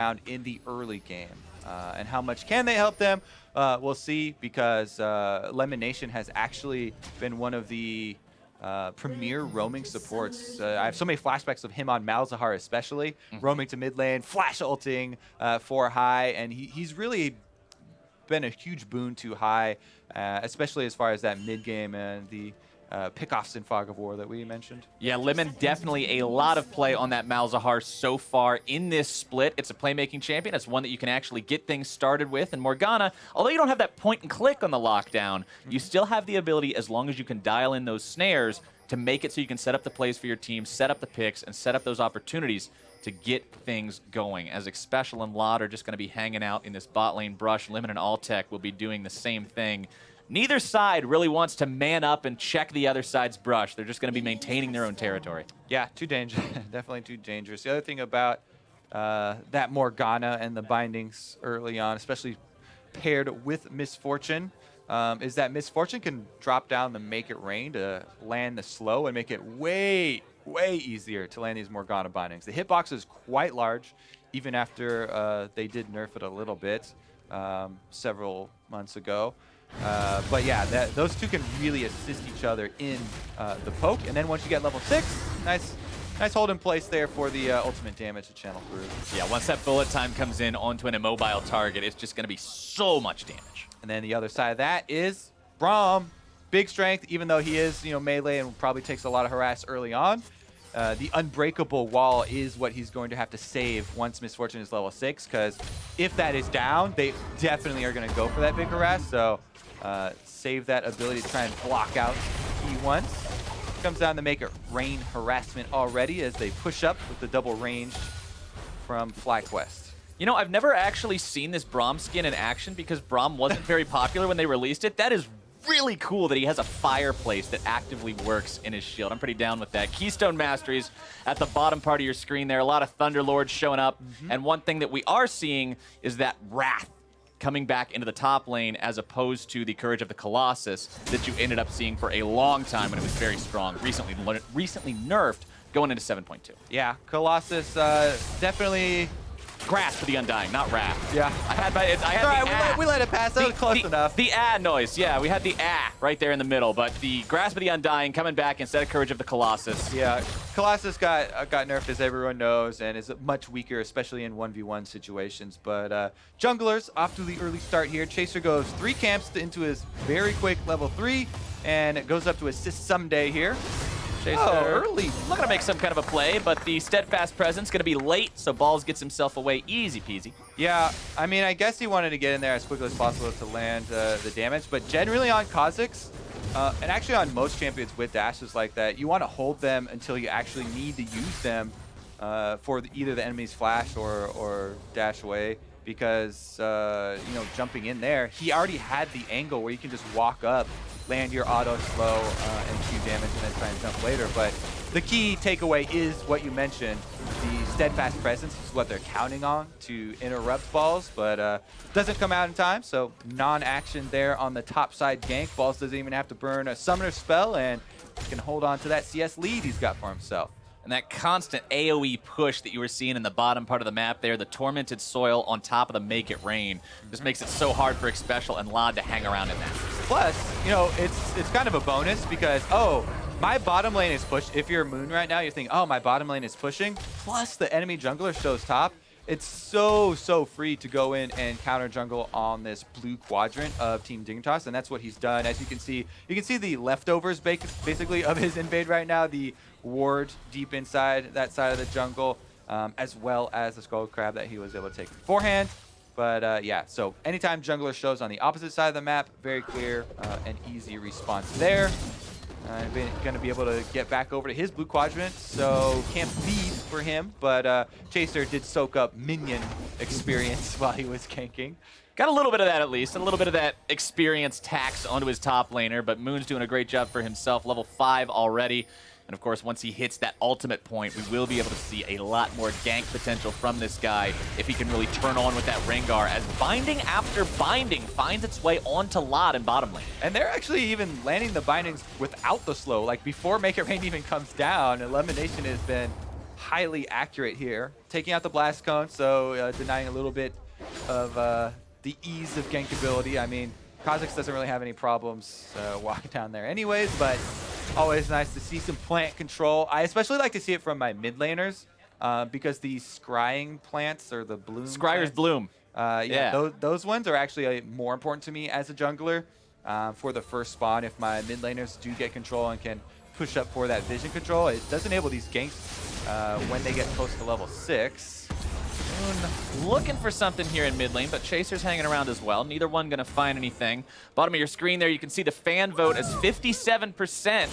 around in the early game. And how much can they help them? We'll see, because Lemon Nation has actually been one of the premier roaming supports. I have so many flashbacks of him on Malzahar especially, roaming to mid lane, flash ulting for High, and he's really been a huge boon to High, especially as far as that mid game and the pickoffs in Fog of War that we mentioned. Yeah, Lemon definitely a lot of play on that Malzahar so far in this split. It's a playmaking champion. It's one that you can actually get things started with. And Morgana, although you don't have that point and click on the lockdown, you still have the ability, as long as you can dial in those snares, to make it so you can set up the plays for your team, set up the picks, and set up those opportunities to get things going. As Xpecial and Lot are just going to be hanging out in this bot lane brush, Lemon and Alltech will be doing the same thing. Neither side really wants to man up and check the other side's brush. They're just going to be maintaining their own territory. Yeah, too dangerous. Definitely too dangerous. The other thing about that Morgana and the bindings early on, especially paired with Misfortune, is that Misfortune can drop down the Make It Rain to land the slow and make it way easier to land these Morgana bindings. The hitbox is quite large, even after they did nerf it a little bit several months ago. But yeah, those two can really assist each other in the poke. And then once you get level 6, nice hold in place there for the ultimate damage to channel through. Yeah, once that bullet time comes in onto an immobile target, it's just going to be so much damage. And then the other side of that is Braum. Big strength, even though he is, melee and probably takes a lot of harass early on. The unbreakable wall is what he's going to have to save once Misfortune is level 6, because if that is down, they definitely are going to go for that big harass. So save that ability to try and block out key once. Comes down to Make It Rain harassment already as they push up with the double range from FlyQuest. You know, I've never actually seen this Braum skin in action because Braum wasn't very popular when they released it. That is really cool that he has a fireplace that actively works in his shield. I'm pretty down with that. Keystone Masteries at the bottom part of your screen there. A lot of Thunderlords showing up. And one thing that we are seeing is that Wrath coming back into the top lane as opposed to the Courage of the Colossus that you ended up seeing for a long time when it was very strong. Recently nerfed going into 7.2. Yeah, Colossus definitely... Grasp of the Undying, not Wrath. Yeah. I had the we let it pass. That was close enough. The noise, yeah. We had the right there in the middle, but the Grasp of the Undying coming back instead of Courage of the Colossus. Yeah, Colossus got nerfed, as everyone knows, and is much weaker, especially in 1v1 situations. But junglers off to the early start here. Chaser goes 3 camps into his very quick level 3, and it goes up to assist someday here. Chaser. Oh, early. Looking to make some kind of a play, but the Steadfast Presence going to be late, so Balls gets himself away easy peasy. Yeah, I mean, I guess he wanted to get in there as quickly as possible to land the damage, but generally on Kha'Zix, and actually on most champions with dashes like that, you want to hold them until you actually need to use them for either the enemy's flash or dash away, because, jumping in there, he already had the angle where you can just walk up, land your auto slow and Q damage, and then try and jump later. But the key takeaway is what you mentioned. The Steadfast Presence is what they're counting on to interrupt Balls, but doesn't come out in time, so non-action there on the top side gank. Balls doesn't even have to burn a summoner spell and can hold on to that CS lead he's got for himself. And that constant AoE push that you were seeing in the bottom part of the map there, the Tormented Soil on top of the Make It Rain, just makes it so hard for Xpecial and Lod to hang around in that. Plus, it's kind of a bonus because, my bottom lane is pushed. If you're Moon right now, you're thinking, my bottom lane is pushing. Plus, the enemy jungler shows top. It's so free to go in and counter jungle on this blue quadrant of Team Dignitas, and that's what he's done. As you can see the leftovers basically of his invade right now, the ward deep inside that side of the jungle, as well as the skull crab that he was able to take beforehand. But yeah, so anytime jungler shows on the opposite side of the map, very clear and easy response there. Going to be able to get back over to his blue quadrant, so can't lead for him, but Chaser did soak up minion experience while he was ganking. Got a little bit of that at least, and a little bit of that experience tax onto his top laner, but Moon's doing a great job for himself, level 5 already. And of course, once he hits that ultimate point, we will be able to see a lot more gank potential from this guy if he can really turn on with that Rengar, as binding after binding finds its way onto Lot in bottom lane. And they're actually even landing the bindings without the slow. Like before Make It Rain even comes down, Elimination has been highly accurate here, taking out the blast cone, so denying a little bit of the ease of gankability. I mean, Kha'Zix doesn't really have any problems walking down there anyways, but always nice to see some plant control. I especially like to see it from my mid laners because the scrying plants or the bloom Scryer's plants, bloom. yeah. Those ones are actually more important to me as a jungler for the first spawn. If my mid laners do get control and can push up for that vision control, it does enable these ganks when they get close to level 6. Looking for something here in mid lane, but Chaser's hanging around as well. Neither one going to find anything. Bottom of your screen there, you can see the fan vote as 57%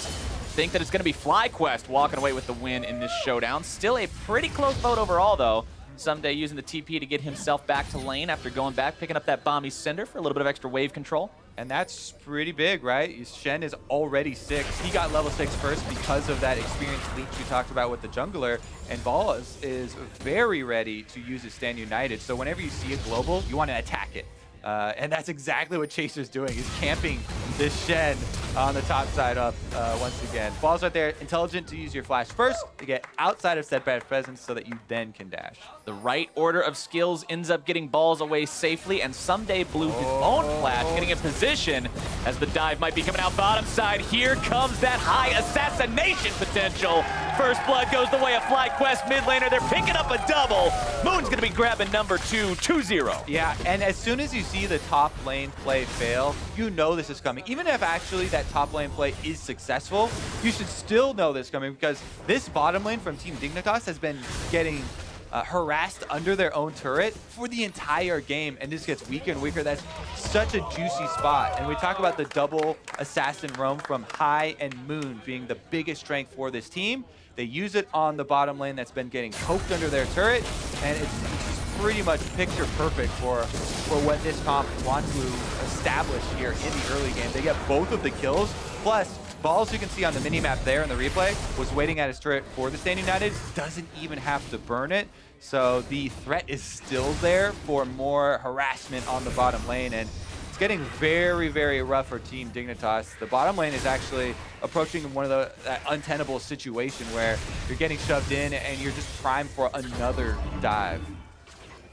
think that it's going to be FlyQuest walking away with the win in this showdown. Still a pretty close vote overall, though. Someday using the TP to get himself back to lane after going back, picking up that Bomby Cinder for a little bit of extra wave control. And that's pretty big, right? Shen is already 6. He got level 6 first because of that experienced leech we talked about with the jungler. And Ball is very ready to use his Stand United. So whenever you see a global, you want to attack it. And that's exactly what Chaser's doing. He's camping this Shen on the top side up once again. Ball's right there. Intelligent to use your flash first to get outside of steadfast presence so that you then can dash. The right order of skills ends up getting Balls away safely, and Someday blew his own flash, getting in position as the dive might be coming out bottom side. Here comes that high assassination potential. First blood goes the way of FlyQuest mid laner. They're picking up a double. Moon's gonna be grabbing number 2, 2-0. Yeah, and as soon as you see the top lane play fail, you know this is coming. Even if actually that top lane play is successful, you should still know this coming because this bottom lane from Team Dignitas has been getting harassed under their own turret for the entire game, and this gets weaker and weaker. That's such a juicy spot. And we talk about the double assassin roam from High and Moon being the biggest strength for this team. They use it on the bottom lane that's been getting poked under their turret, and it's pretty much picture perfect for what this comp wants to establish here in the early game. They get both of the kills, plus Balls, you can see on the mini-map there in the replay, was waiting at his turret for the Stand United, doesn't even have to burn it. So the threat is still there for more harassment on the bottom lane, and it's getting very, very rough for Team Dignitas. The bottom lane is actually approaching one of that untenable situation where you're getting shoved in and you're just primed for another dive.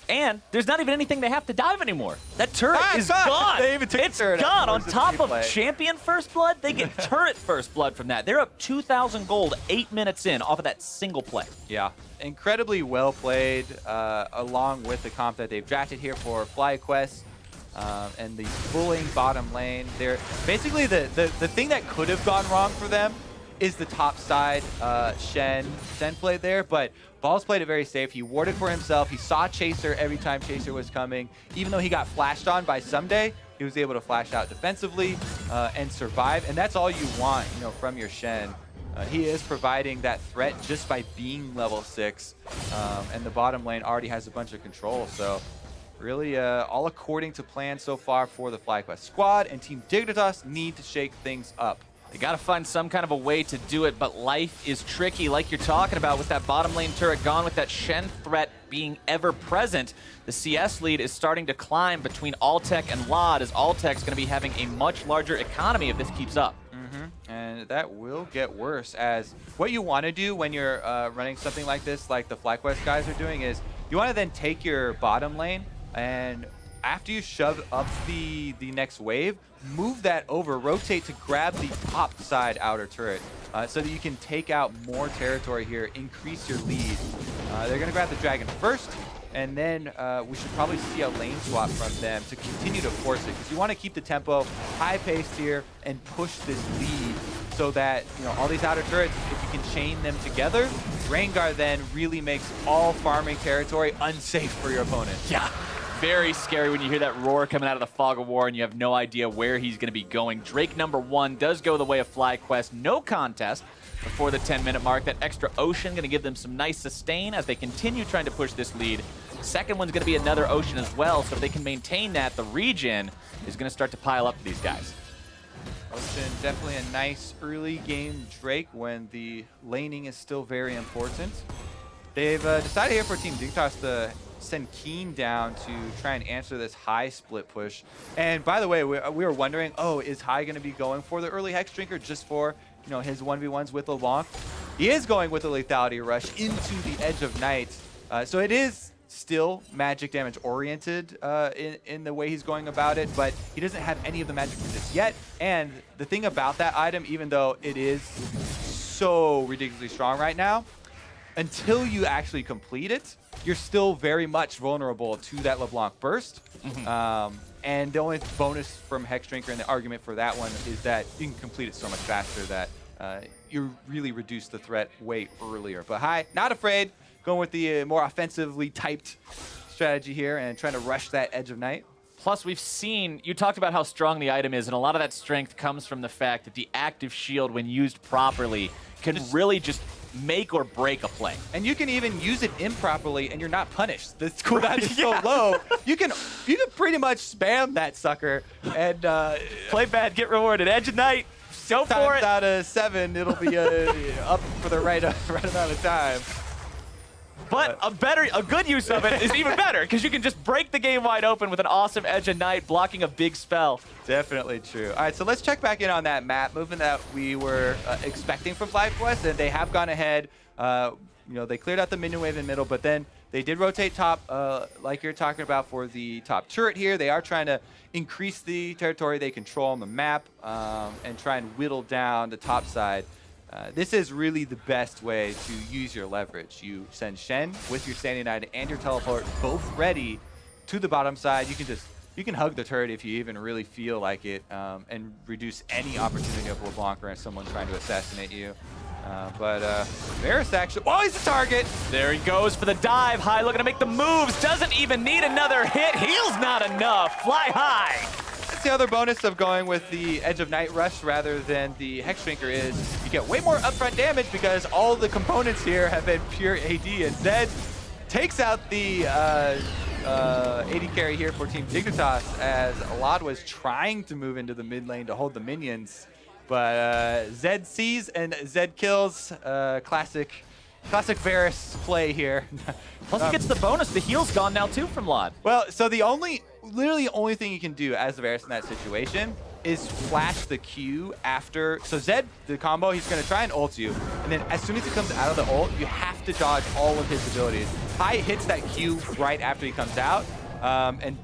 And there's not even anything they have to dive anymore. That turret is gone. They even took it's turret gone. On out top of replay. champion first blood, they get turret first blood from that. They're up 2,000 gold 8 minutes in off of that single play. Yeah, incredibly well played along with the comp that they've drafted here for FlyQuest and the bullying bottom lane. They're basically the thing that could have gone wrong for them is the top side Shen played there, but Balls played it very safe. He warded for himself. He saw Chaser every time Chaser was coming. Even though he got flashed on by Someday, he was able to flash out defensively and survive. And that's all you want, from your Shen. He is providing that threat just by being level 6. And the bottom lane already has a bunch of control. So really all according to plan so far for the FlyQuest squad. And Team Dignitas need to shake things up. They got to find some kind of a way to do it, but life is tricky, like you're talking about, with that bottom lane turret gone, with that Shen threat being ever present. The CS lead is starting to climb between Altec and Lod, as Altec's going to be having a much larger economy if this keeps up. And that will get worse, as what you want to do when you're running something like this, like the FlyQuest guys are doing, is you want to then take your bottom lane and after you shove up the next wave, move that over, rotate to grab the top side outer turret so that you can take out more territory here, increase your lead. They're going to grab the dragon first, and then we should probably see a lane swap from them to continue to force it, because you want to keep the tempo high-paced here and push this lead so that all these outer turrets, if you can chain them together, Rengar then really makes all farming territory unsafe for your opponent. Yeah. Very scary when you hear that roar coming out of the fog of war and you have no idea where he's going to be going. Drake number 1 does go the way of FlyQuest. No contest before the 10-minute mark. That extra ocean going to give them some nice sustain as they continue trying to push this lead. Second one's going to be another ocean as well, so if they can maintain that, the regen is going to start to pile up for these guys. Ocean, definitely a nice early game Drake when the laning is still very important. They've decided here for Team Dignitas to send Keen down to try and answer this high split push. And by the way, we were wondering, is High going to be going for the early Hex Drinker just for his 1v1s with LeBlanc? He is going with a lethality rush into the Edge of Night. So it is still magic damage oriented in the way he's going about it, but he doesn't have any of the magic resist yet. And the thing about that item, even though it is so ridiculously strong right now, until you actually complete it, you're still very much vulnerable to that LeBlanc burst. And the only bonus from Hex Drinker and the argument for that one is that you can complete it so much faster that you really reduce the threat way earlier. But Hai, not afraid, going with the more offensively typed strategy here and trying to rush that Edge of Night. Plus, we've seen, you talked about how strong the item is, and a lot of that strength comes from the fact that the active shield, when used properly, can really just make or break a play. And you can even use it improperly and you're not punished. The cooldown is so low. You can pretty much spam that sucker and play bad, get rewarded. Edge of Night, go for it. Out of 7, it'll be up for the right amount of time. But a good use of it is even better, because you can just break the game wide open with an awesome Edge of Night, blocking a big spell. Definitely true. All right, so let's check back in on that map movement that we were expecting from FlyQuest, and they have gone ahead. They cleared out the minion wave in the middle, but then they did rotate top, like you're talking about for the top turret here. They are trying to increase the territory they control on the map and try and whittle down the top side. This is really the best way to use your leverage. You send Shen with your Standing Knight and your teleport both ready to the bottom side. You can hug the turret if you even really feel like it and reduce any opportunity of LeBlanc or someone trying to assassinate you. But Varus actually, oh, he's the target. There he goes for the dive. Hai looking to make the moves. Doesn't even need another hit. Heal's not enough. Fly high. That's the other bonus of going with the Edge of Night rush rather than the Hex Drinker is you get way more upfront damage because all the components here have been pure AD, and Zed takes out the AD carry here for Team Dignitas as Alad was trying to move into the mid lane to hold the minions. But Zed sees and Zed kills. Classic Varus play here. Plus he gets the bonus. The heal's gone now too from Lod. Well, so literally the only thing you can do as Varus in that situation is flash the Q after. So Zed, the combo, he's going to try and ult you. And then as soon as he comes out of the ult, you have to dodge all of his abilities. Hai hits that Q right after he comes out. And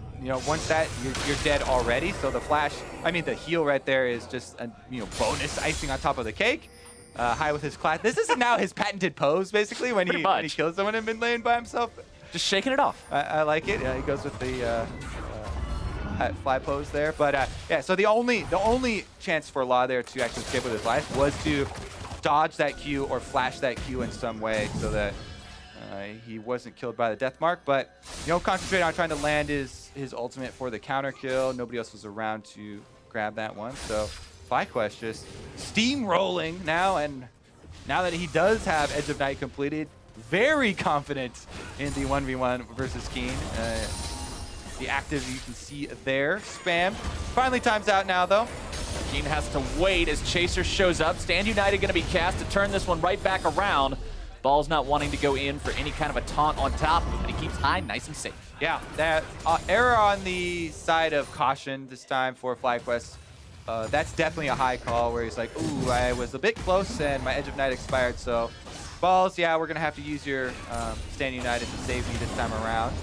once that, you're dead already. So the heal right there is just a bonus icing on top of the cake. Hai with his class. This is now his patented pose, basically, when he kills someone in mid lane by himself. Just shaking it off. I like it. He goes with the fly pose there. But yeah, so the only chance for Law there to actually escape with his life was to dodge that Q or flash that Q in some way so that he wasn't killed by the death mark. But concentrate on trying to land his ultimate for the counter kill. Nobody else was around to grab that one. So FlyQuest just steamrolling now, and now that he does have Edge of Night completed, very confident in the 1v1 versus Keen. The active you can see there, spam. Finally times out now though. Keen has to wait as Chaser shows up. Stand United going to be cast to turn this one right back around. Ball's not wanting to go in for any kind of a taunt on top of him, but he keeps Hai nice and safe. Yeah, that error on the side of caution this time for FlyQuest. That's definitely a high call where he's like, ooh, I was a bit close and my Edge of Night expired, so Balls, yeah, we're going to have to use your Stand United to save me this time around.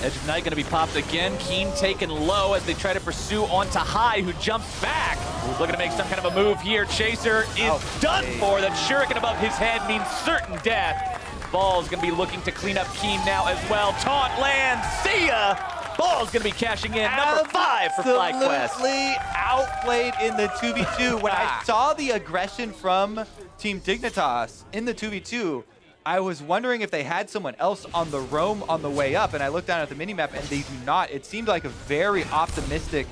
Edge of Night going to be popped again. Keen taken low as they try to pursue onto Hai, who jumps back. Looking to make some kind of a move here. Chaser is done for. That shuriken above his head means certain death. Ball's going to be looking to clean up Keen now as well. Taunt lands. See ya! Ball's going to be cashing in. Number 5 for FlyQuest. Absolutely outplayed in the 2v2. When I saw the aggression from Team Dignitas in the 2v2, I was wondering if they had someone else on the roam on the way up, and I looked down at the minimap and they do not. It seemed like a very optimistic,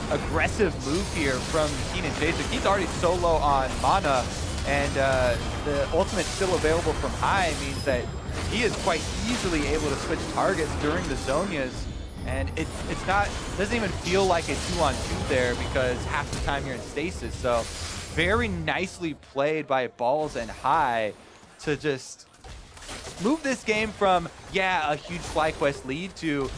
aggressive move here from Keen and Chaser. Keen's already so low on mana, and the ultimate still available from Hai means that he is quite easily able to switch targets during the Zonias, and doesn't even feel like a 2-on-2 there because half the time you're in stasis. So very nicely played by Balls and Hai to just move this game from, yeah, a huge FlyQuest lead to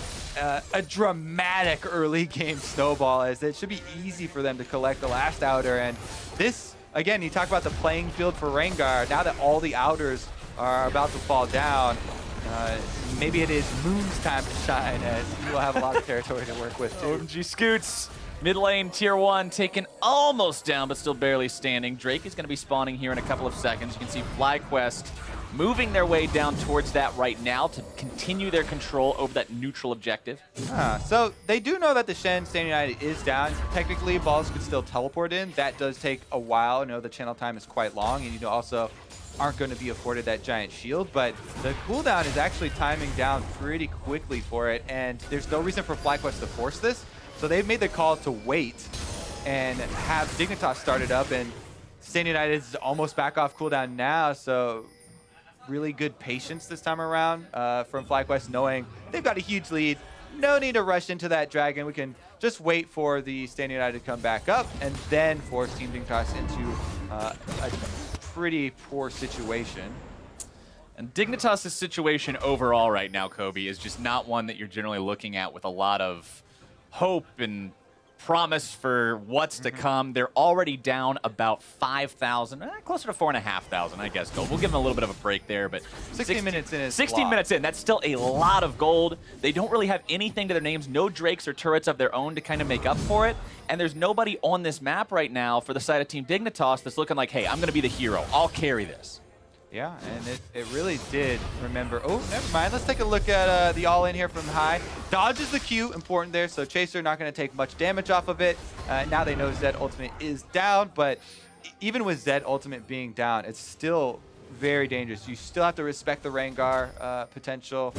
a dramatic early game snowball, as it should be easy for them to collect the last outer. And this again, you talk about the playing field for Rengar. Now that all the outers are about to fall down, maybe it is Moon's time to shine, as he will have a lot of territory to work with too. OMG Scoots. Mid lane, tier 1, taken almost down, but still barely standing. Drake is going to be spawning here in a couple of seconds. You can see FlyQuest moving their way down towards that right now to continue their control over that neutral objective. So they do know that the Shen Stand United is down. Technically, balls could still teleport in. That does take a while. I know the channel time is quite long, and you also aren't going to be afforded that giant shield, but the cooldown is actually timing down pretty quickly for it, and there's no reason for FlyQuest to force this. So they've made the call to wait and have Dignitas started up, and Stand United is almost back off cooldown now, so really good patience this time around from FlyQuest, knowing they've got a huge lead. No need to rush into that dragon. We can just wait for the Stand United to come back up and then force Team Dignitas into a pretty poor situation. And Dignitas' situation overall right now, Kobe, is just not one that you're generally looking at with a lot of hope and promise for what's to come. They're already down about 5,000, closer to 4,500, I guess, gold. We'll give them a little bit of a break there, but 16 minutes in is 16 minutes in, that's still a lot of gold. They don't really have anything to their names, no drakes or turrets of their own to kind of make up for it, and there's nobody on this map right now for the side of Team Dignitas that's looking like, hey, I'm going to be the hero. I'll carry this. Yeah, and it really did remember. Oh, never mind. Let's take a look at the all-in here from high. Dodges the Q, important there, so Chaser not going to take much damage off of it. Now they know Zed ultimate is down, but even with Zed ultimate being down, it's still very dangerous. You still have to respect the Rengar potential.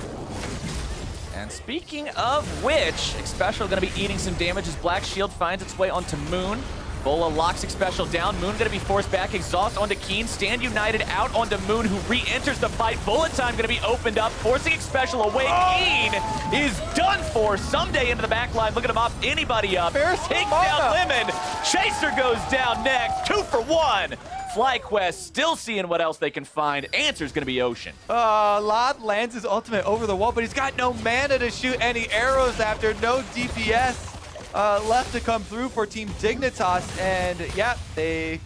And speaking of which, Xpecial going to be eating some damage as Black Shield finds its way onto Moon. Bola locks Xpecial down. Moon going to be forced back. Exhaust onto Keen. Stand United out onto Moon, who re-enters the fight. Bullet time going to be opened up, forcing Xpecial away. Keen is done for. Someday into the back line. Look at him off anybody up. Take down Lemon. Chaser goes down next. 2 for 1. FlyQuest still seeing what else they can find. Answer's going to be Ocean. Lod lands his ultimate over the wall, but he's got no mana to shoot any arrows after. No DPS. Left to come through for Team Dignitas, and yeah, they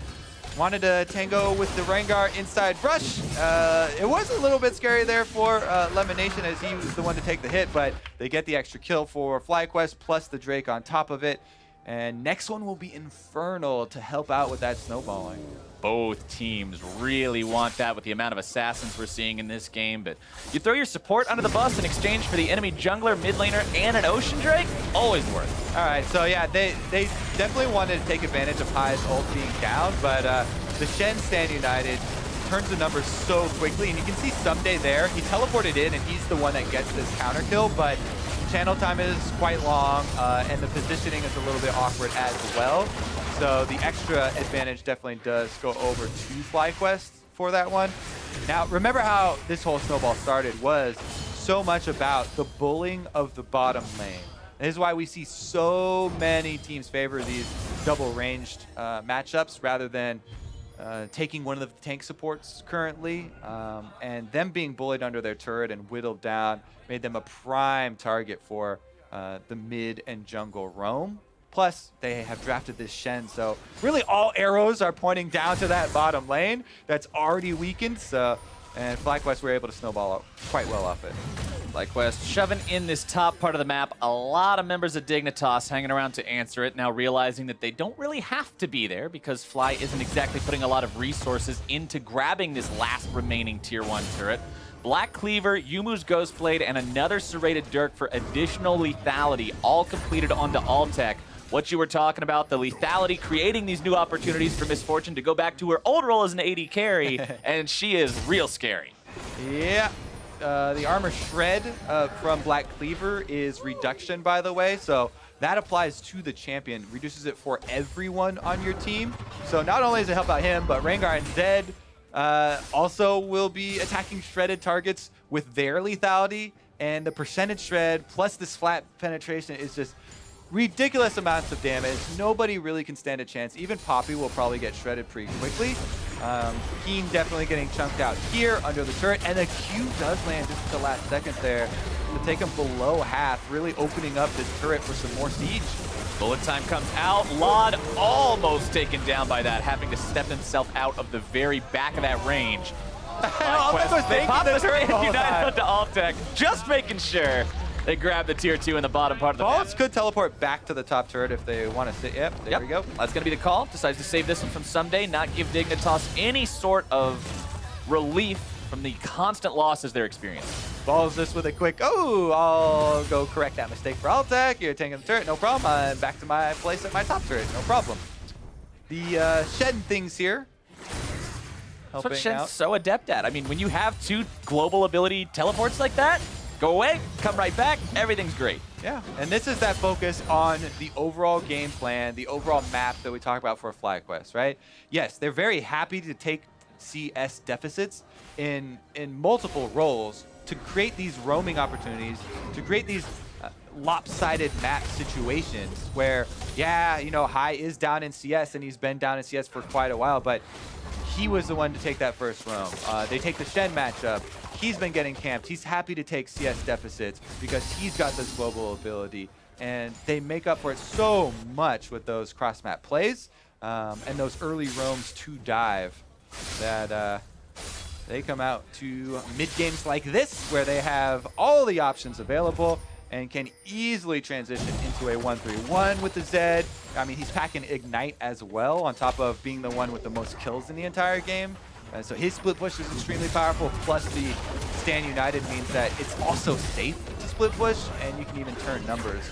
wanted to tango with the Rengar inside rush. It was a little bit scary there for Lemonation as he was the one to take the hit, but they get the extra kill for FlyQuest plus the Drake on top of it. And next one will be Infernal to help out with that snowballing. Both teams really want that with the amount of assassins we're seeing in this game, but you throw your support under the bus in exchange for the enemy jungler, mid laner, and an Ocean Drake, always worth it. All right, so yeah, they definitely wanted to take advantage of High's ult being down, but the Shen Stand United turns the numbers so quickly, and you can see Someday there, he teleported in, and he's the one that gets this counter kill, but channel time is quite long, and the positioning is a little bit awkward as well. So the extra advantage definitely does go over to FlyQuest for that one. Now, remember how this whole snowball started was so much about the bullying of the bottom lane. This is why we see so many teams favor these double-ranged matchups rather than taking one of the tank supports currently. And them being bullied under their turret and whittled down made them a prime target for the mid and jungle roam. Plus, they have drafted this Shen, so really all arrows are pointing down to that bottom lane that's already weakened. So, and FlyQuest were able to snowball out quite well off it. FlyQuest shoving in this top part of the map. A lot of members of Dignitas hanging around to answer it, now realizing that they don't really have to be there because Fly isn't exactly putting a lot of resources into grabbing this last remaining tier 1 turret. Black Cleaver, Yumu's Ghostblade, and another serrated Dirk for additional lethality, all completed onto Altec. What you were talking about, the lethality, creating these new opportunities for Misfortune to go back to her old role as an AD carry, and she is real scary. Yeah, the armor shred from Black Cleaver is reduction, by the way, so that applies to the champion, reduces it for everyone on your team. So not only does it help out him, but Rengar and Zed also will be attacking shredded targets with their lethality, and the percentage shred plus this flat penetration is just ridiculous amounts of damage. Nobody really can stand a chance. Even Poppy will probably get shredded pretty quickly. Keen definitely getting chunked out here under the turret, and the Q does land just at the last second there. to take them below half, really opening up this turret for some more siege. Bullet time comes out. Lod almost taken down by that, having to step himself out of the very back of that range. They pop the turret and United onto Altec, just making sure they grab the tier 2 in the bottom part of the Balls map. could teleport back to the top turret if they want to sit. Yep, there we go. That's going to be the call. Decides to save this one from someday, not give Dignitas any sort of relief from the constant losses they're experiencing. Balls this with a quick, oh, I'll go correct that mistake for Altec. You're taking the turret, no problem. I'm back to my place at my top turret, no problem. The Shen things here. That's what Shen's so adept at. I mean, when you have 2 global ability teleports like that, go away, come right back, everything's great. Yeah, and this is that focus on the overall game plan, the overall map that we talk about for FlyQuest, right? Yes, they're very happy to take CS deficits in multiple roles to create these roaming opportunities, to create these lopsided map situations where, yeah, you know, Hai is down in CS and he's been down in CS for quite a while, but he was the one to take that first roam. They take the Shen matchup. He's been getting camped. He's happy to take CS deficits because he's got this global ability. And they make up for it so much with those cross-map plays and those early roams to dive that they come out to mid-games like this where they have all the options available and can easily transition into a 1-3-1 with the Zed. I mean, he's packing Ignite as well on top of being the one with the most kills in the entire game. So his split push is extremely powerful, plus the Stand United means that it's also safe to split push, and you can even turn numbers.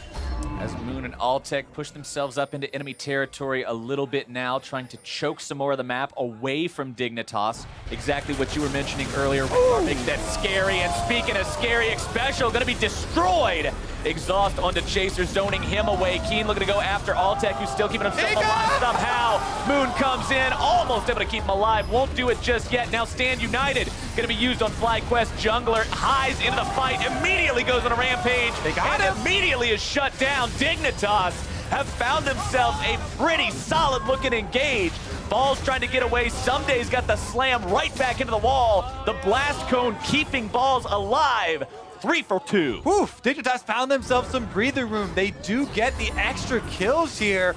As Moon and Altec push themselves up into enemy territory a little bit now, trying to choke some more of the map away from Dignitas. Exactly what you were mentioning earlier. Makes that scary, and speaking of scary, Special gonna be destroyed. Exhaust onto Chaser, zoning him away. Keen looking to go after Altec, who's still keeping himself alive somehow. Moon comes in, almost able to keep him alive. Won't do it just yet. Now Stand United gonna be used on FlyQuest. Jungler highs into the fight, immediately goes on a rampage, and immediately is shut down. Dignitas have found themselves a pretty solid looking engage. Balls trying to get away. Someday's got the slam right back into the wall. The blast cone keeping Balls alive. 3 for 2. Oof, Dignitas found themselves some breather room. They do get the extra kills here,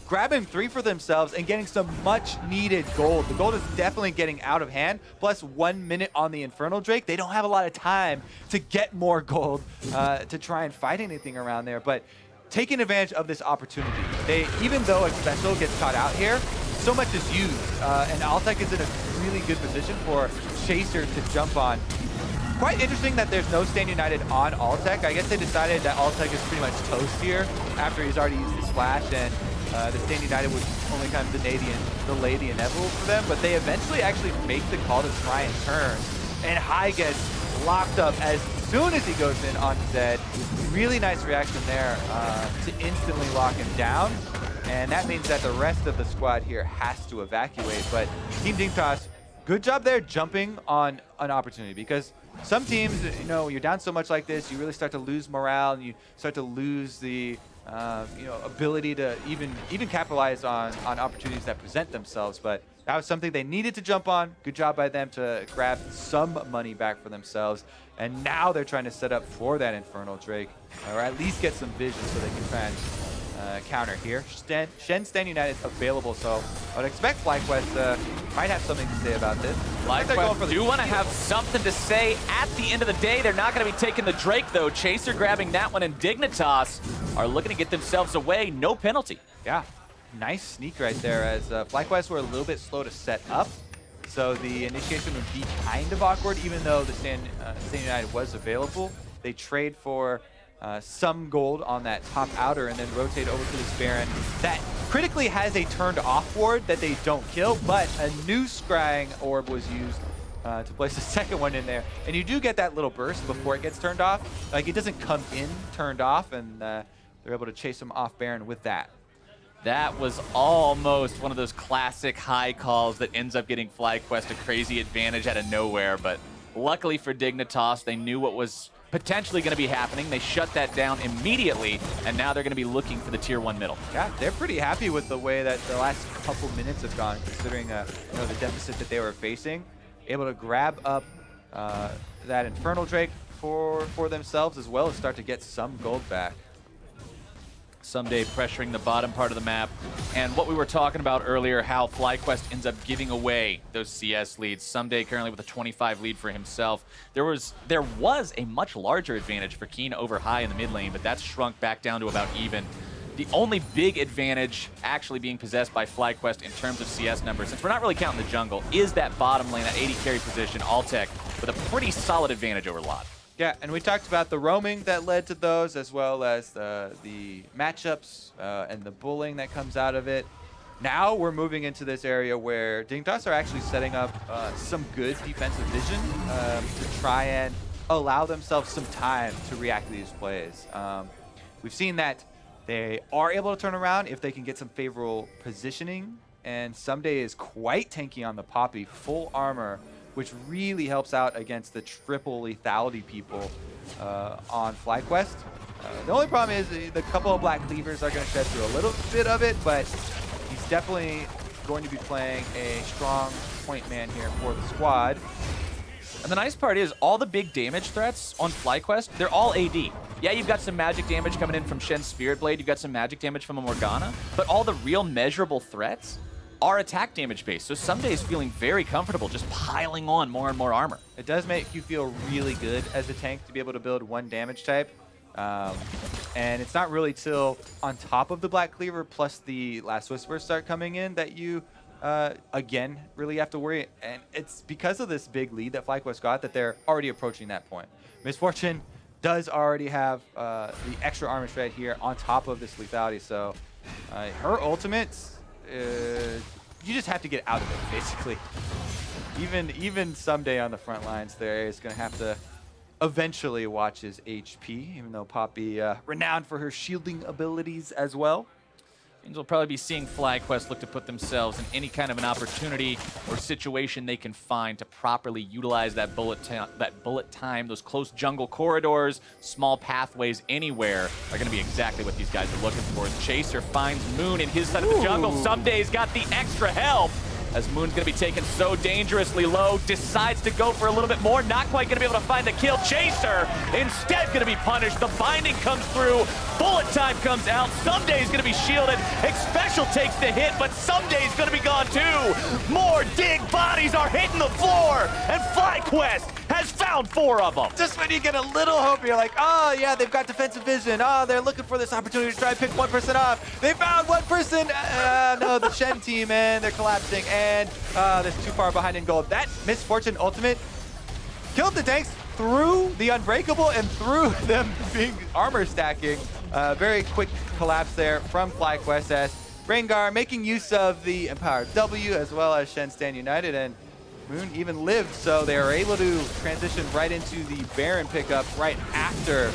grabbing 3 for themselves and getting some much needed gold. The gold is definitely getting out of hand, plus 1 minute on the Infernal Drake. They don't have a lot of time to get more gold to try and fight anything around there, but taking advantage of this opportunity. Even though a special gets caught out here, so much is used, and Altec is in a really good position for Chaser to jump on. Quite interesting that there's no Stand United on Altec. I guess they decided that Altec is pretty much toast here after he's already used his flash, and the Stand United would only kind of delay the inevitable for them, but they eventually actually make the call to try and turn, and Hai gets locked up as soon as he goes in on Zed. Really nice reaction there to instantly lock him down, and that means that the rest of the squad here has to evacuate, but Team Dignitas, good job there jumping on an opportunity, because some teams, you know, you're down so much like this, you really start to lose morale and you start to lose the you know, ability to even capitalize on opportunities that present themselves. But that was something they needed to jump on. Good job by them to grab some money back for themselves. And now they're trying to set up for that Infernal Drake, or at least get some vision so they can try and counter here. Shen Stand United is available, so I would expect FlyQuest might have something to say about this. FlyQuest do want to have something to say at the end of the day. They're not going to be taking the Drake, though. Chaser grabbing that one, and Dignitas are looking to get themselves away. No penalty. Yeah, nice sneak right there, as FlyQuest were a little bit slow to set up. So the initiation would be kind of awkward, even though the Stand United was available. They trade for some gold on that top outer and then rotate over to this Baron that critically has a turned off ward that they don't kill, but a new scrying orb was used to place the second one in there. And you do get that little burst before it gets turned off. Like, it doesn't come in turned off, and they're able to chase him off Baron with that. That was almost one of those classic high calls that ends up getting FlyQuest a crazy advantage out of nowhere, but luckily for Dignitas, they knew what was potentially going to be happening. They shut that down immediately, and now they're going to be looking for the tier 1 middle. Yeah, they're pretty happy with the way that the last couple minutes have gone, considering you know, the deficit that they were facing. Able to grab up that Infernal Drake, for themselves, as well as start to get some gold back. Someday pressuring the bottom part of the map. And what we were talking about earlier, how FlyQuest ends up giving away those CS leads. Someday currently with a 25 lead for himself. There was a much larger advantage for Keen over High in the mid lane, but that's shrunk back down to about even. The only big advantage actually being possessed by FlyQuest in terms of CS numbers, since we're not really counting the jungle, is that bottom lane, that 80 carry position, Altec, with a pretty solid advantage over Lot. Yeah, and we talked about the roaming that led to those, as well as the matchups and the bullying that comes out of it. Now we're moving into this area where Dignitas are actually setting up some good defensive vision to try and allow themselves some time to react to these plays. We've seen that they are able to turn around if they can get some favorable positioning, and Someday is quite tanky on the Poppy, full armor, which really helps out against the triple lethality people on FlyQuest. The only problem is the couple of Black Cleavers are going to shed through a little bit of it, but he's definitely going to be playing a strong point man here for the squad. And the nice part is all the big damage threats on FlyQuest, they're all AD. Yeah, you've got some magic damage coming in from Shen's Spirit Blade, you've got some magic damage from a Morgana, but all the real measurable threats are attack damage based. So Someday is feeling very comfortable just piling on more and more armor. It does make you feel really good as a tank to be able to build one damage type. And it's not really till on top of the Black Cleaver plus the Last Whisper start coming in that you, again, really have to worry. And it's because of this big lead that FlyQuest got that they're already approaching that point. Misfortune does already have the extra armor shred here on top of this lethality. So her ultimates, you just have to get out of it, basically. Even Someday on the front lines there is going to have to eventually watch his HP, even though Poppy renowned for her shielding abilities as well. Means we'll probably be seeing FlyQuest look to put themselves in any kind of an opportunity or situation they can find to properly utilize that bullet time. Those close jungle corridors, small pathways anywhere are going to be exactly what these guys are looking for. As Chaser finds Moon in his side of the jungle. Someday's got the extra help. As Moon's going to be taken so dangerously low, decides to go for a little bit more, not quite going to be able to find the kill. Chaser instead going to be punished. The binding comes through, bullet time comes out. Someday's going to be shielded. Xpecial takes the hit, but Someday's going to be gone too. More dig bodies are hitting the floor, and FlyQuest has found 4 of them. Just when you get a little hope, you're like, oh yeah, they've got defensive vision. Oh, they're looking for this opportunity to try and pick one person off. They found one person. No, the Shen team, and they're collapsing. And they're too far behind in gold. That Misfortune ultimate killed the tanks through the Unbreakable and through them being armor stacking. Very quick collapse there from FlyQuest as Rengar making use of the Empowered W as well as Shen Stand United, and Moon even lived, so they are able to transition right into the Baron pickup right after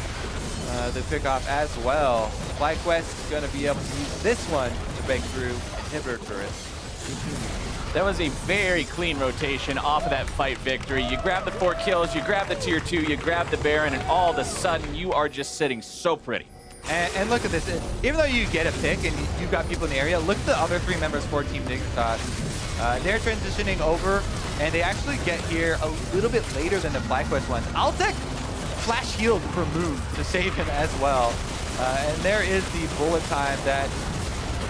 the pickoff as well. FlyQuest is going to be able to use this one to break through inhibitor turrets. That was a very clean rotation off of that fight victory. You grab the 4 kills, you grab the tier 2, you grab the Baron, and all of a sudden you are just sitting so pretty. And look at this. Even though you get a pick and you've got people in the area, look at the other 3 members for Team Dignitas. They're transitioning over, and they actually get here a little bit later than the FlyQuest ones. Altec flash healed for Moon to save him as well. And there is the bullet time that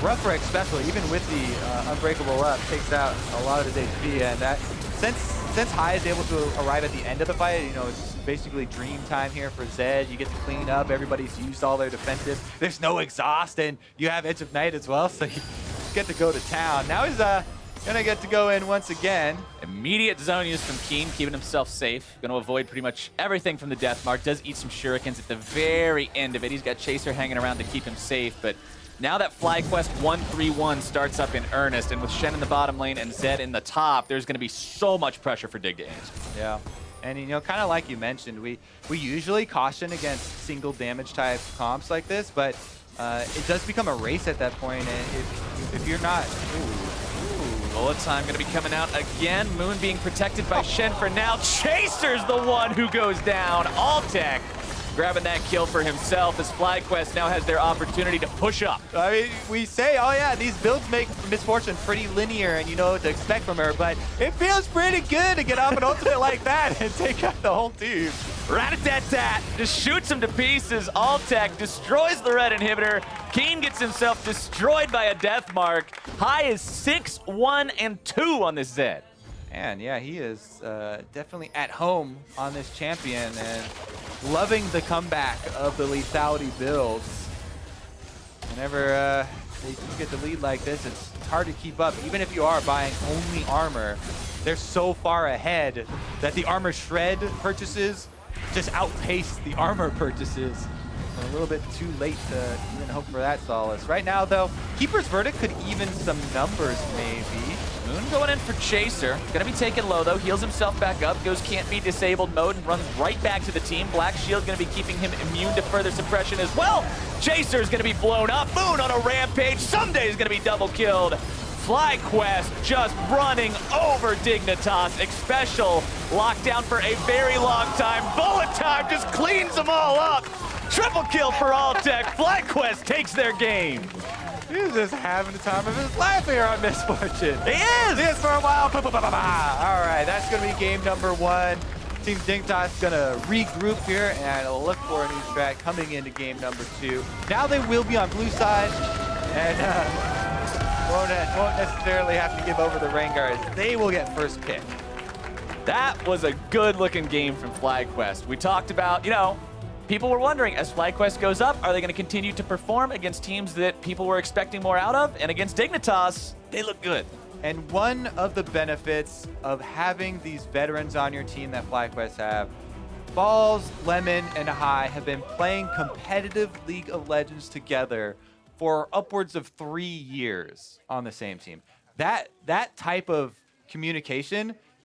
rough for Xpecial, even with the Unbreakable up, takes out a lot of his HP. And that since High is able to arrive at the end of the fight, you know, it's basically dream time here for Zed. You get to clean up. Everybody's used all their defensive. There's no exhaust, and you have Edge of Night as well, so you get to go to town. Now he's gonna get to go in once again. Immediate zone use from Keen, keeping himself safe. Gonna avoid pretty much everything from the death mark. Does eat some shurikens at the very end of it. He's got Chaser hanging around to keep him safe, but now that FlyQuest 1-3-1 starts up in earnest, and with Shen in the bottom lane and Zed in the top, there's going to be so much pressure for Dig to answer. Yeah, and you know, kind of like you mentioned, we usually caution against single damage type comps like this, but it does become a race at that point, and if you're not... Bullet time going to be coming out again. Moon being protected by Shen for now. Chaser's the one who goes down. Altec grabbing that kill for himself as FlyQuest now has their opportunity to push up. I mean, we say, oh yeah, these builds make Misfortune pretty linear and you know what to expect from her, but it feels pretty good to get off an ultimate like that and take out the whole team. Rat-a-tat-tat! Just shoots him to pieces. Alltech destroys the red inhibitor. Keen gets himself destroyed by a death mark. High is 6-1-2 on this Zed. And yeah, he is definitely at home on this champion and loving the comeback of the lethality builds. Whenever they do get the lead like this, it's hard to keep up. Even if you are buying only armor, they're so far ahead that the armor shred purchases just outpace the armor purchases. A little bit too late to even hope for that solace. Right now, though, Keeper's Verdict could even some numbers, maybe. Moon going in for Chaser. Gonna be taken low, though. Heals himself back up. Goes can't be disabled mode and runs right back to the team. Black Shield gonna be keeping him immune to further suppression as well. Chaser's gonna be blown up. Moon on a rampage. Someday is gonna be double killed. FlyQuest just running over Dignitas. Special locked down for a very long time. Bullet time just cleans them all up. Triple kill for Alltech. FlyQuest takes their game. He's just having the time of his life here on Misfortune. He is! He is for a while. All right, that's going to be game number 1. Team Dignitas going to regroup here and look for a new strat coming into game number 2. Now they will be on blue side and won't necessarily have to give over the Rengar. They will get first pick. That was a good-looking game from FlyQuest. We talked about, people were wondering, as FlyQuest goes up, are they going to continue to perform against teams that people were expecting more out of? And against Dignitas, they look good. And one of the benefits of having these veterans on your team that FlyQuest have, Balls, Lemon, and High have been playing competitive League of Legends together for upwards of 3 years on the same team. That type of communication